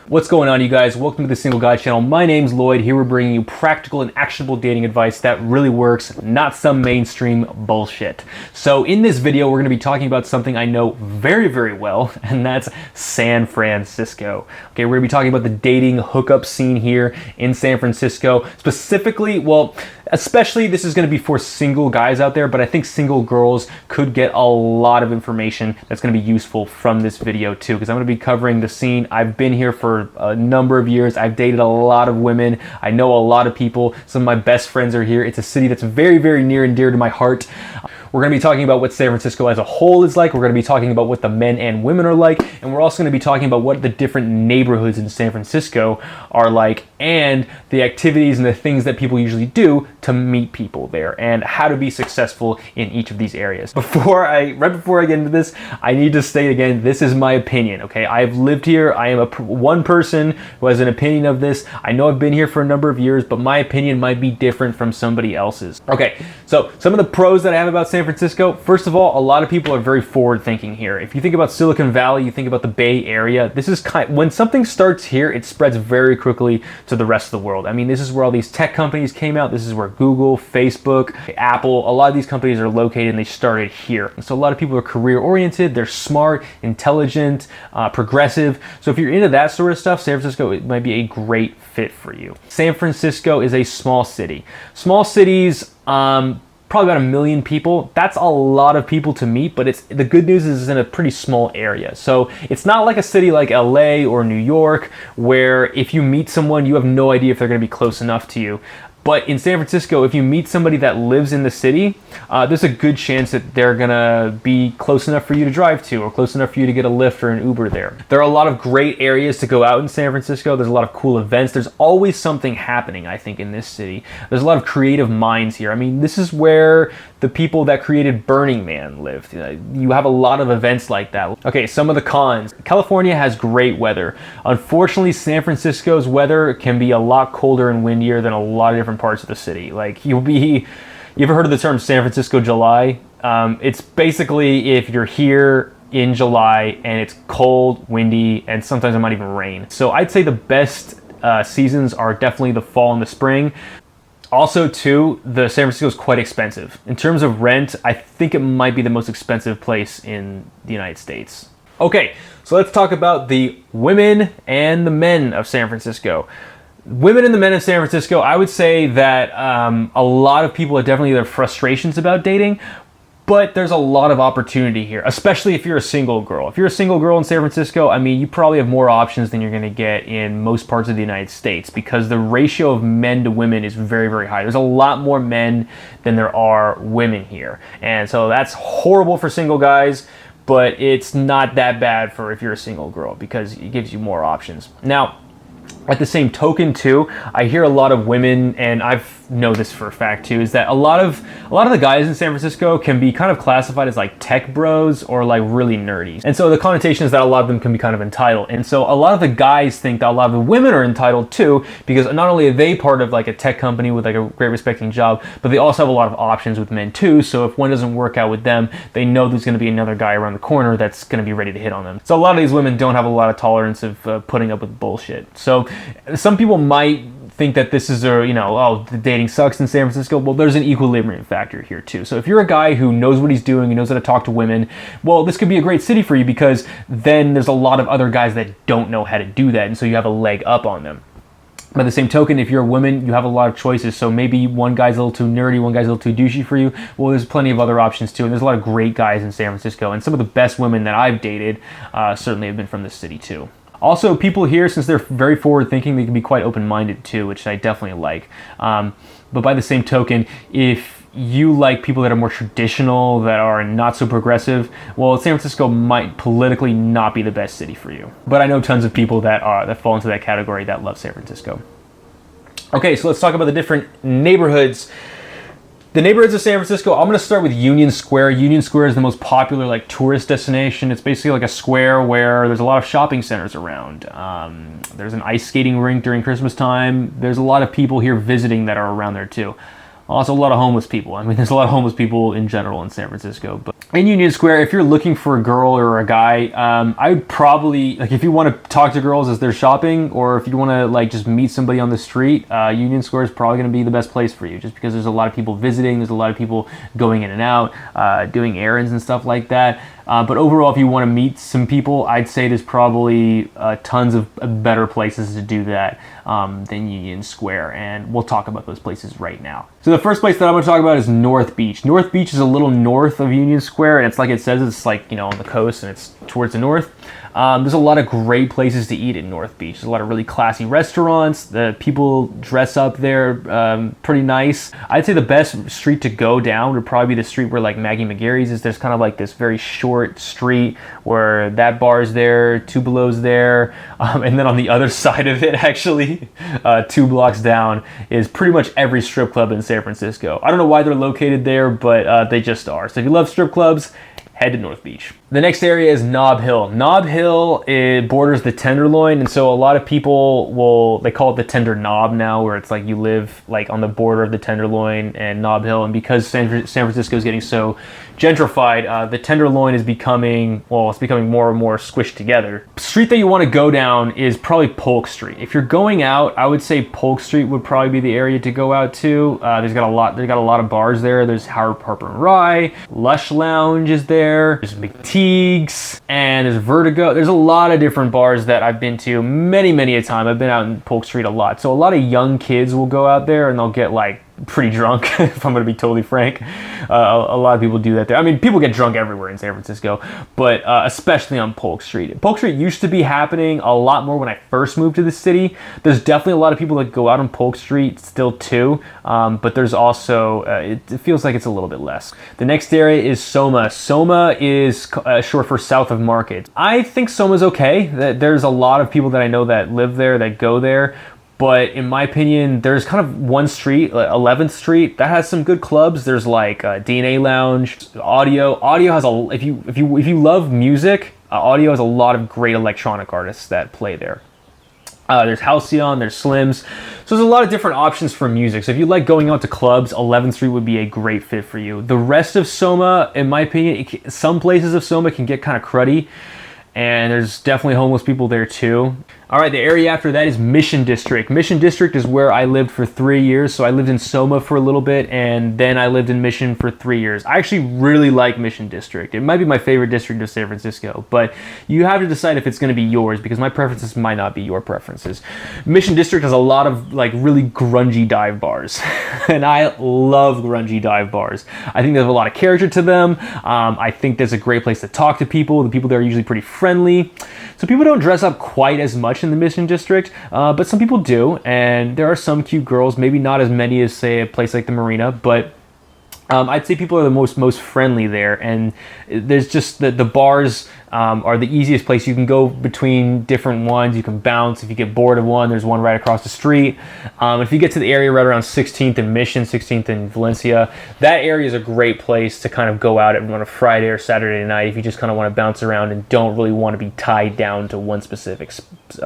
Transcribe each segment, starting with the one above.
What's going on, you guys? Welcome to the Single Guy channel. My name's Lloyd. Here we're bringing you practical and actionable dating advice that really works, not some mainstream bullshit. So in this video, we're going to be talking about something I know very, very well, and that's San Francisco. Okay, we're going to be talking about the dating hookup scene here in San Francisco. Specifically, especially this is going to be for single guys out there, but I think single girls could get a lot of information that's going to be useful from this video too, because I'm going to be covering the scene. I've been here for a number of years. I've dated a lot of women. I know a lot of people. Some of my best friends are here. It's a city that's very, very near and dear to my heart. We're going to be talking about what San Francisco as a whole is like. We're going to be talking about what the men and women are like. And we're also going to be talking about what the different neighborhoods in San Francisco are like and the activities and the things that people usually do to meet people there and how to be successful in each of these areas. Right before I get into this, I need to state again, this is my opinion, okay? I've lived here. I am one person who has an opinion of this. I know I've been here for a number of years, but my opinion might be different from somebody else's. Okay, so some of the pros that I have about San Francisco, first of all, a lot of people are very forward thinking here. If you think about Silicon Valley, you think about the Bay Area, this is when something starts here, it spreads very quickly to the rest of the world. I mean, this is where all these tech companies came out. This is where Google, Facebook, Apple, a lot of these companies are located and they started here. And so a lot of people are career oriented, they're smart, intelligent, progressive. So if you're into that sort of stuff, San Francisco, it might be a great fit for you. San Francisco is a small city. Small cities, probably about 1 million people. That's a lot of people to meet, but the good news is it's in a pretty small area. So it's not like a city like LA or New York, where if you meet someone, you have no idea if they're gonna be close enough to you. But in San Francisco, if you meet somebody that lives in the city, there's a good chance that they're gonna be close enough for you to drive to or close enough for you to get a Lyft or an Uber there. There are a lot of great areas to go out in San Francisco. There's a lot of cool events. There's always something happening, I think, in this city. There's a lot of creative minds here. I mean, this is where the people that created Burning Man lived. You have a lot of events like that. Okay, some of the cons. California has great weather. Unfortunately, San Francisco's weather can be a lot colder and windier than a lot of different parts of the city. Like you ever heard of the term San Francisco July? It's basically if you're here in July and it's cold, windy, and sometimes it might even rain. So I'd say the best seasons are definitely the fall and the spring. Also, too, the San Francisco is quite expensive. In terms of rent, I think it might be the most expensive place in the United States. Okay, so let's talk about the women and the men of San Francisco. Women and the men of San Francisco, I would say that a lot of people have definitely their frustrations about dating, but there's a lot of opportunity here, especially if you're a single girl. If you're a single girl in San Francisco, I mean, you probably have more options than you're gonna get in most parts of the United States because the ratio of men to women is very, very high. There's a lot more men than there are women here. And so that's horrible for single guys, but it's not that bad for if you're a single girl because it gives you more options. Now, at the same token too, I hear a lot of women, and I've know this for a fact too, is that a lot of the guys in San Francisco can be kind of classified as like tech bros or like really nerdy. And so the connotation is that a lot of them can be kind of entitled. And so a lot of the guys think that a lot of the women are entitled too, because not only are they part of like a tech company with like a great respecting job, but they also have a lot of options with men too. So if one doesn't work out with them, they know there's going to be another guy around the corner that's going to be ready to hit on them. So a lot of these women don't have a lot of tolerance of putting up with bullshit. So some people might think that this is the dating sucks in San Francisco. Well, there's an equilibrium factor here too. So if you're a guy who knows what he's doing, who knows how to talk to women, well, this could be a great city for you because then there's a lot of other guys that don't know how to do that, and so you have a leg up on them. By the same token, if you're a woman, you have a lot of choices. So maybe one guy's a little too nerdy, one guy's a little too douchey for you. Well, there's plenty of other options too, and there's a lot of great guys in San Francisco, and some of the best women that I've dated certainly have been from this city too. Also, people here, since they're very forward-thinking, they can be quite open-minded too, which I definitely like. But by the same token, if you like people that are more traditional, that are not so progressive, well, San Francisco might politically not be the best city for you. But I know tons of people that fall into that category that love San Francisco. Okay, so let's talk about the different neighborhoods. The neighborhoods of San Francisco, I'm going to start with Union Square. Union Square is the most popular like tourist destination. It's basically like a square where there's a lot of shopping centers around. There's an ice skating rink during Christmas time. There's a lot of people here visiting that are around there too. Also, a lot of homeless people. I mean, there's a lot of homeless people in general in San Francisco. But in Union Square, if you're looking for a girl or a guy, I would probably, like, if you want to talk to girls as they're shopping, or if you want to, like, just meet somebody on the street, Union Square is probably going to be the best place for you, just because there's a lot of people visiting, there's a lot of people going in and out, doing errands and stuff like that. But overall, if you want to meet some people, I'd say there's probably tons of better places to do that than Union Square, and we'll talk about those places right now. So the first place that I'm going to talk about is North Beach. North Beach is a little north of Union Square, and it's like it says, it's like, you know, on the coast, and it's towards the north. There's a lot of great places to eat in North Beach. There's a lot of really classy restaurants. The people dress up there pretty nice. I'd say the best street to go down would probably be the street where like Maggie McGarry's is. There's kind of like this very short street where that bar's there, Two Below's there, and then on the other side of it, actually, 2 blocks down, is pretty much every strip club in San Francisco. I don't know why they're located there, but they just are. So if you love strip clubs, head to North Beach. The next area is Nob Hill. Nob Hill, it borders the Tenderloin, and so a lot of people they call it the Tender Knob now, where it's like you live like on the border of the Tenderloin and Nob Hill, and because San Francisco is getting so gentrified, the Tenderloin is becoming more and more squished together. Street that you want to go down is probably Polk Street. If you're going out, I would say Polk Street would probably be the area to go out to. They got a lot of bars there. There's Harper and Rye, Lush Lounge is there. There's McTeague's, and there's Vertigo. There's a lot of different bars that I've been to many a time. I've been out in Polk Street a lot. So a lot of young kids will go out there and they'll get like pretty drunk, if I'm going to be totally frank. A lot of people do that there. I mean, people get drunk everywhere in San Francisco, but especially on Polk Street. Polk Street used to be happening a lot more when I first moved to the city. There's definitely a lot of people that go out on Polk Street still too, but there's also, it feels like it's a little bit less. The next area is SOMA. SOMA is short for South of Market. I think SOMA's okay. There's a lot of people that I know that live there, that go there. But in my opinion, there's kind of one street, 11th Street, that has some good clubs. There's like DNA Lounge, Audio. Audio has if you love music, Audio has a lot of great electronic artists that play there. There's Halcyon, there's Slims. So there's a lot of different options for music. So if you like going out to clubs, 11th Street would be a great fit for you. The rest of SOMA, in my opinion, some places of SOMA can get kind of cruddy, and there's definitely homeless people there too. All right, the area after that is Mission District. Mission District is where I lived for 3 years. So I lived in SOMA for a little bit, and then I lived in Mission for 3 years. I actually really like Mission District. It might be my favorite district of San Francisco, but you have to decide if it's going to be yours, because my preferences might not be your preferences. Mission District has a lot of like really grungy dive bars, and I love grungy dive bars. I think there's a lot of character to them. I think there's a great place to talk to people. The people there are usually pretty friendly. So people don't dress up quite as much in the Mission District, but some people do, and there are some cute girls, maybe not as many as, say, a place like the Marina, but I'd say people are the most friendly there, and there's just the bars are the easiest place. You can go between different ones. You can bounce. If you get bored of one, there's one right across the street. If you get to the area right around 16th and Mission, 16th and Valencia, that area is a great place to kind of go out on a Friday or Saturday night if you just kind of want to bounce around and don't really want to be tied down to one specific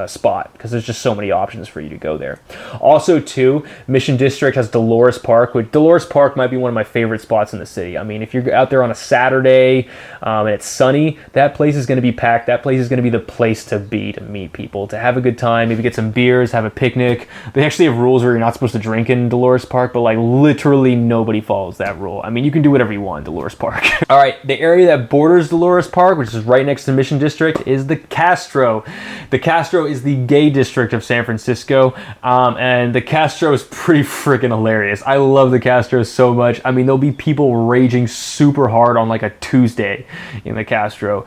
spot, because there's just so many options for you to go there. Also, too, Mission District has Dolores Park, which Dolores Park might be one of my favorite spots in the city. I mean, if you're out there on a Saturday and it's sunny, that place is going to be packed. That place is going to be the place to be, to meet people, to have a good time, maybe get some beers, have a picnic. They actually have rules where you're not supposed to drink in Dolores Park, but like literally nobody follows that rule. I mean, you can do whatever you want in Dolores Park. All right, the area that borders Dolores Park, which is right next to Mission District, is the Castro. The Castro is the gay district of San Francisco, and the Castro is pretty freaking hilarious. I love the Castro so much. I mean, there'll be people raging super hard on like a Tuesday in the Castro.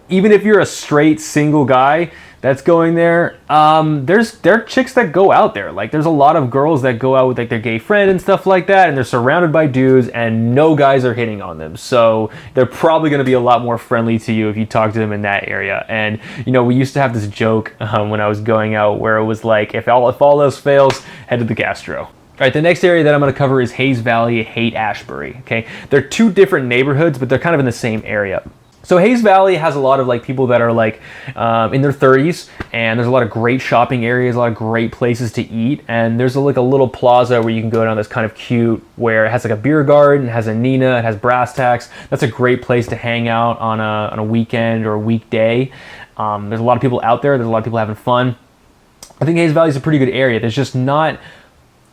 Even if you're a straight single guy that's going there, there are chicks that go out there. Like, there's a lot of girls that go out with like their gay friend and stuff like that, and they're surrounded by dudes, and no guys are hitting on them. So they're probably going to be a lot more friendly to you if you talk to them in that area. And you know, we used to have this joke when I was going out where it was like, if all else fails, head to the Castro. All right, the next area that I'm going to cover is Hayes Valley, Haight Ashbury. Okay, they're two different neighborhoods, but they're kind of in the same area. So Hayes Valley has a lot of like people that are like in their 30s, and there's a lot of great shopping areas, a lot of great places to eat, and there's like a little plaza where you can go down that's kind of cute, where it has like a beer garden, it has a Nina, it has brass tacks. That's a great place to hang out on a weekend or a weekday. There's a lot of people out there. There's a lot of people having fun. I think Hayes Valley is a pretty good area. There's just not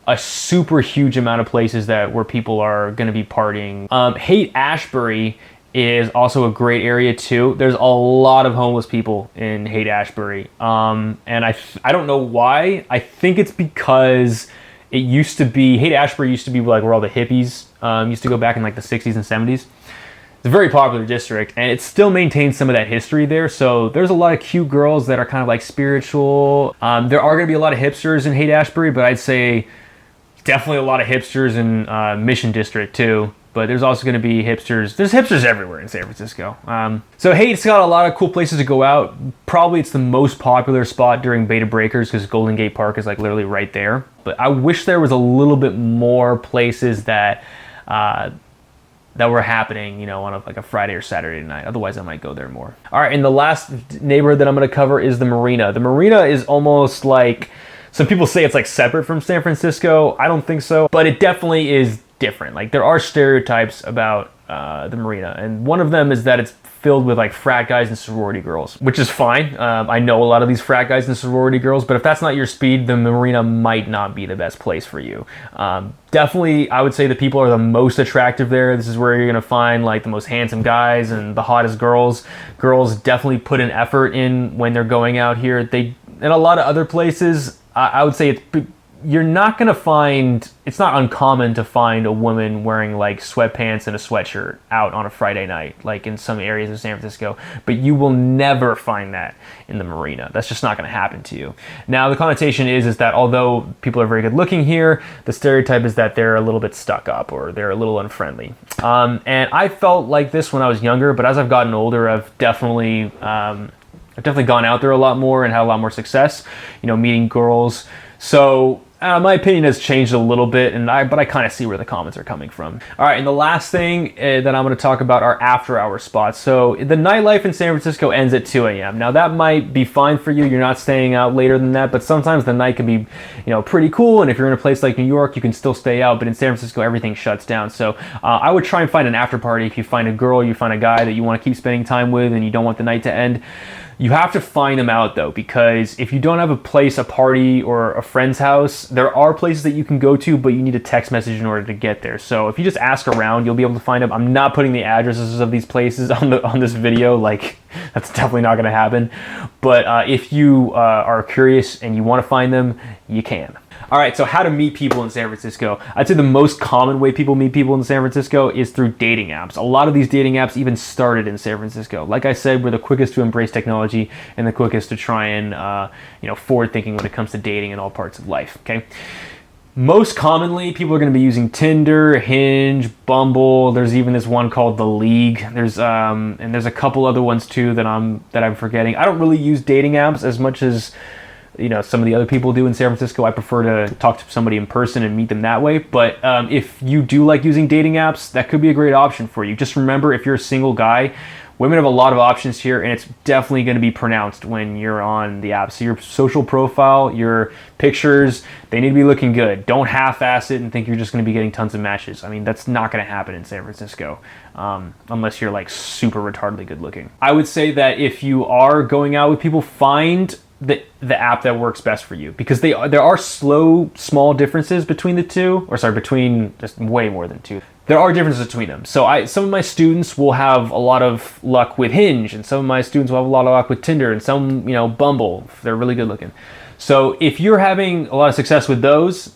a super huge amount of places where people are going to be partying. Haight Ashbury is also a great area too. There's a lot of homeless people in Haight Ashbury, and I don't know why. I think it's because it used to be, Haight Ashbury used to be like where all the hippies used to go back in like the 60s and 70s. It's a very popular district, and it still maintains some of that history there. So there's a lot of cute girls that are kind of like spiritual. There are going to be a lot of hipsters in Haight Ashbury, but I'd say definitely a lot of hipsters in Mission District too. But there's also going to be hipsters. There's hipsters everywhere in San Francisco. So Haight's got a lot of cool places to go out. Probably it's the most popular spot during Beta Breakers because Golden Gate Park is like literally right there. But I wish there was a little bit more places that were happening, you know, on like a Friday or Saturday night. Otherwise, I might go there more. All right, and the last neighborhood that I'm going to cover is the Marina. The Marina is almost like, some people say it's like separate from San Francisco. I don't think so, but it definitely is different. Like there are stereotypes about the Marina, and one of them is that it's filled with like frat guys and sorority girls, which is fine. I know a lot of these frat guys and sorority girls, but if that's not your speed, the Marina might not be the best place for you. Definitely, I would say the people are the most attractive there. This is where you're gonna find like the most handsome guys and the hottest girls. Girls definitely put an effort in when they're going out here. In a lot of other places, I would say you're not going to find, it's not uncommon to find a woman wearing like sweatpants and a sweatshirt out on a Friday night, like in some areas of San Francisco, but you will never find that in the Marina. That's just not going to happen to you. Now, the connotation is that although people are very good looking here, the stereotype is that they're a little bit stuck up or they're a little unfriendly. And I felt like this when I was younger, but as I've gotten older, I've definitely gone out there a lot more and had a lot more success, you know, meeting girls. So my opinion has changed a little bit, but I kind of see where the comments are coming from. All right, and the last thing that I'm going to talk about are after-hour spots. So the nightlife in San Francisco ends at 2 a.m. Now that might be fine for you. You're not staying out later than that, but sometimes the night can be, you know, pretty cool. And if you're in a place like New York, you can still stay out. But in San Francisco, everything shuts down. So I would try and find an after party. If you find a girl, you find a guy that you want to keep spending time with, and you don't want the night to end. You have to find them out though, because if you don't have a place, a party, or a friend's house, there are places that you can go to, but you need a text message in order to get there. So if you just ask around, you'll be able to find them. I'm not putting the addresses of these places on this video, like that's definitely not gonna happen. But if you are curious and you wanna find them, you can. All right, so how to meet people in San Francisco. I'd say the most common way people meet people in San Francisco is through dating apps. A lot of these dating apps even started in San Francisco. Like I said, we're the quickest to embrace technology and the quickest to try and forward thinking when it comes to dating in all parts of life, okay? Most commonly, people are going to be using Tinder, Hinge, Bumble. There's even this one called The League. There's a couple other ones too that I'm forgetting. I don't really use dating apps as much as some of the other people do in San Francisco. I prefer to talk to somebody in person and meet them that way. But if you do like using dating apps, that could be a great option for you. Just remember, if you're a single guy, women have a lot of options here, and it's definitely going to be pronounced when you're on the app. So your social profile, your pictures, they need to be looking good. Don't half-ass it and think you're just going to be getting tons of matches. I mean, that's not going to happen in San Francisco unless you're like super retardedly good looking. I would say that if you are going out with people, find the app that works best for you, because there are small differences between the two, between just way more than two. There are differences between them. So some of my students will have a lot of luck with Hinge, and some of my students will have a lot of luck with Tinder, and some, Bumble, if they're really good looking. So if you're having a lot of success with those,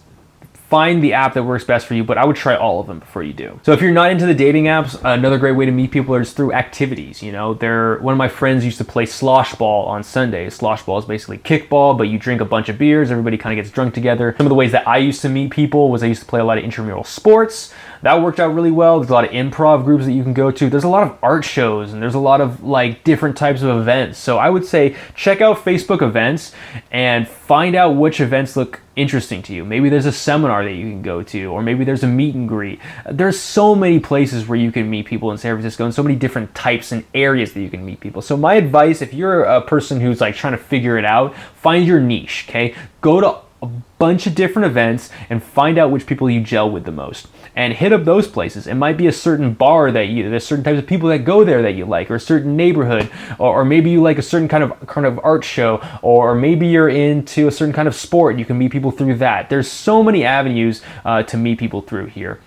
find the app that works best for you, but I would try all of them before you do. So if you're not into the dating apps, another great way to meet people is through activities. One of my friends used to play slosh ball on Sundays. Slosh ball is basically kickball, but you drink a bunch of beers, everybody kind of gets drunk together. Some of the ways that I used to meet people was I used to play a lot of intramural sports. That worked out really well. There's a lot of improv groups that you can go to. There's a lot of art shows, and there's a lot of like different types of events. So I would say check out Facebook events and find out which events look interesting to you. Maybe there's a seminar that you can go to, or maybe there's a meet and greet. There's so many places where you can meet people in San Francisco, and so many different types and areas that you can meet people. So my advice, if you're a person who's like trying to figure it out, find your niche, okay? Go to a bunch of different events and find out which people you gel with the most, and hit up those places. It might be a certain bar that there's certain types of people that go there that you like, or a certain neighborhood, or maybe you like a certain kind of art show, or maybe you're into a certain kind of sport. You can meet people through that. There's so many avenues to meet people through here.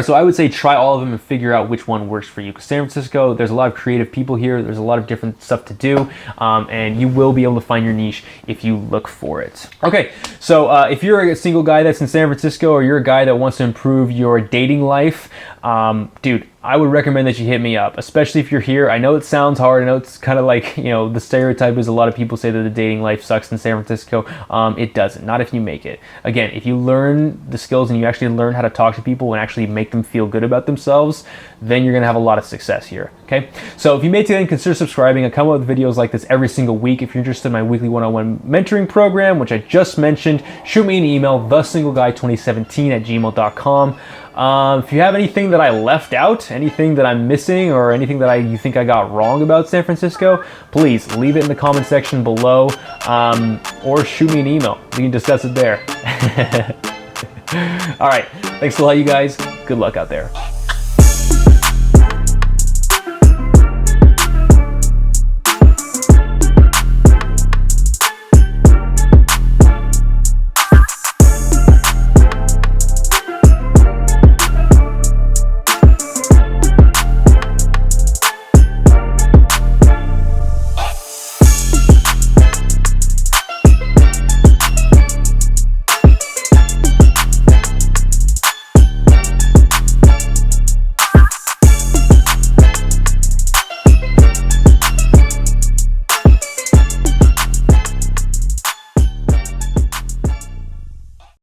So I would say try all of them and figure out which one works for you. Because San Francisco, there's a lot of creative people here. There's a lot of different stuff to do, and you will be able to find your niche if you look for it. Okay, so if you're a single guy that's in San Francisco, or you're a guy that wants to improve your dating life, dude, I would recommend that you hit me up, especially if you're here. I know it sounds hard. I know it's kind of like, you know, the stereotype is a lot of people say that the dating life sucks in San Francisco. It doesn't, not if you make it. Again, if you learn the skills and you actually learn how to talk to people and actually make them feel good about themselves, then you're gonna have a lot of success here, okay? So if you made it to the end, consider subscribing. I come up with videos like this every single week. If you're interested in my weekly one-on-one mentoring program, which I just mentioned, shoot me an email, thesingleguy2017@gmail.com. If you have anything that I left out, anything that I'm missing, or anything that you think I got wrong about San Francisco, please leave it in the comment section below, or shoot me an email. We can discuss it there. All right, thanks a lot, you guys. Good luck out there.